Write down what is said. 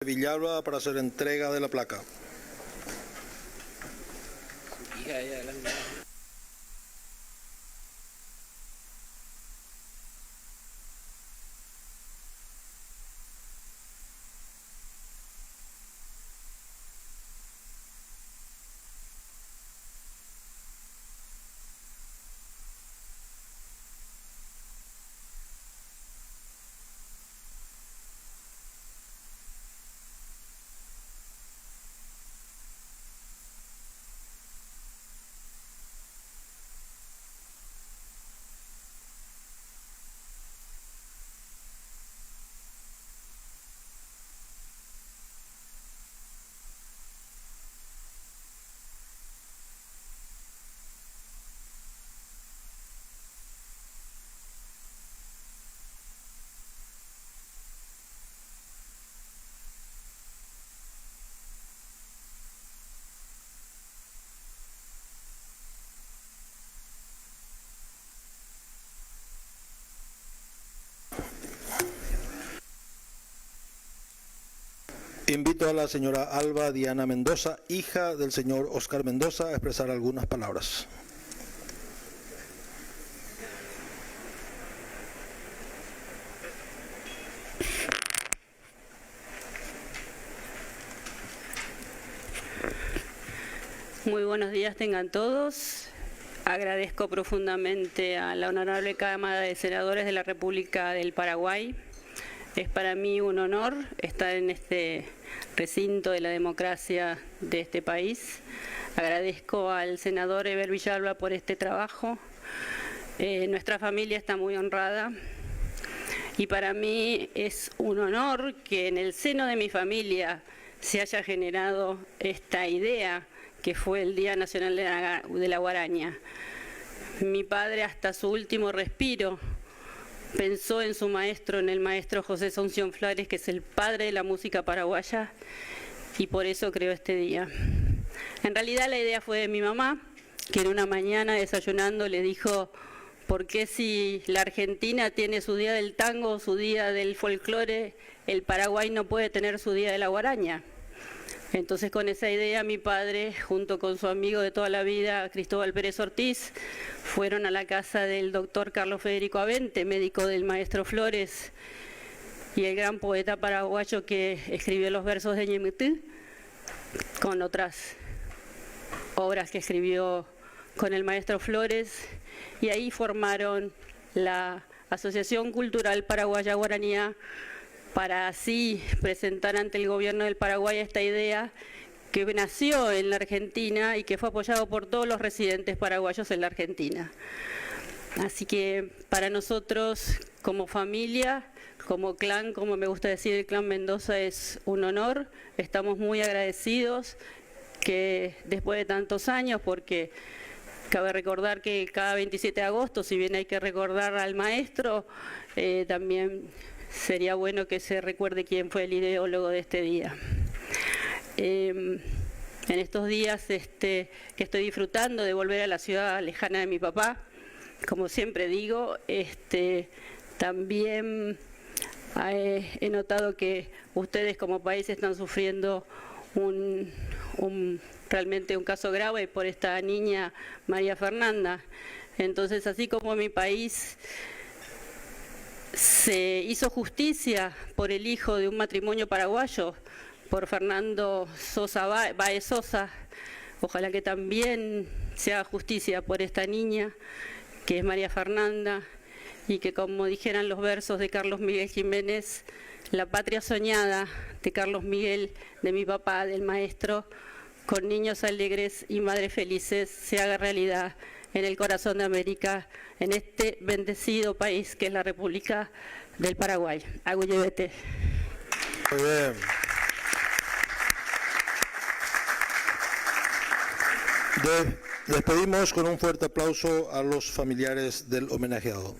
Villalba para hacer entrega de la placa. Invito a la señora Alba Diana Mendoza, hija del señor Oscar Mendoza, a expresar algunas palabras. Muy buenos días tengan todos. Agradezco profundamente a la Honorable Cámara de Senadores de la República del Paraguay. Es para mí un honor estar en este recinto de la democracia de este país. Agradezco al senador Eber Villalba por este trabajo. Nuestra familia está muy honrada y para mí es un honor que en el seno de mi familia se haya generado esta idea que fue el Día Nacional de la Guaraña. Mi padre hasta su último respiro pensó en su maestro, en el maestro José Asunción Flores, que es el padre de la música paraguaya, y por eso creó este día. En realidad la idea fue de mi mamá, que en una mañana desayunando le dijo: ¿por qué si la Argentina tiene su día del tango, su día del folclore, el Paraguay no puede tener su día de la guaraña? Entonces con esa idea mi padre, junto con su amigo de toda la vida, Cristóbal Pérez Ortiz, fueron a la casa del doctor Carlos Federico Avente, médico del maestro Flores, y el gran poeta paraguayo que escribió los versos de Ñemitú, con otras obras que escribió con el maestro Flores, y ahí formaron la Asociación Cultural Paraguaya Guaranía, para así presentar ante el gobierno del Paraguay esta idea que nació en la Argentina y que fue apoyado por todos los residentes paraguayos en la Argentina. Así que para nosotros, como familia, como clan, como me gusta decir el clan Mendoza, es un honor. Estamos muy agradecidos que después de tantos años, porque cabe recordar que cada 27 de agosto, si bien hay que recordar al maestro, también sería bueno que se recuerde quién fue el ideólogo de este día. En estos días que estoy disfrutando de volver a la ciudad lejana de mi papá, como siempre digo, también he notado que ustedes como país están sufriendo realmente un caso grave por esta niña María Fernanda. Entonces, así como mi país se hizo justicia por el hijo de un matrimonio paraguayo, por Fernando Baez Sosa, ojalá que también se haga justicia por esta niña, que es María Fernanda, y que, como dijeran los versos de Carlos Miguel Jiménez, la patria soñada de Carlos Miguel, de mi papá, del maestro, con niños alegres y madres felices, se haga realidad en el corazón de América, en este bendecido país que es la República del Paraguay. Agüeyebete. Muy bien. Despedimos con un fuerte aplauso a los familiares del homenajeado.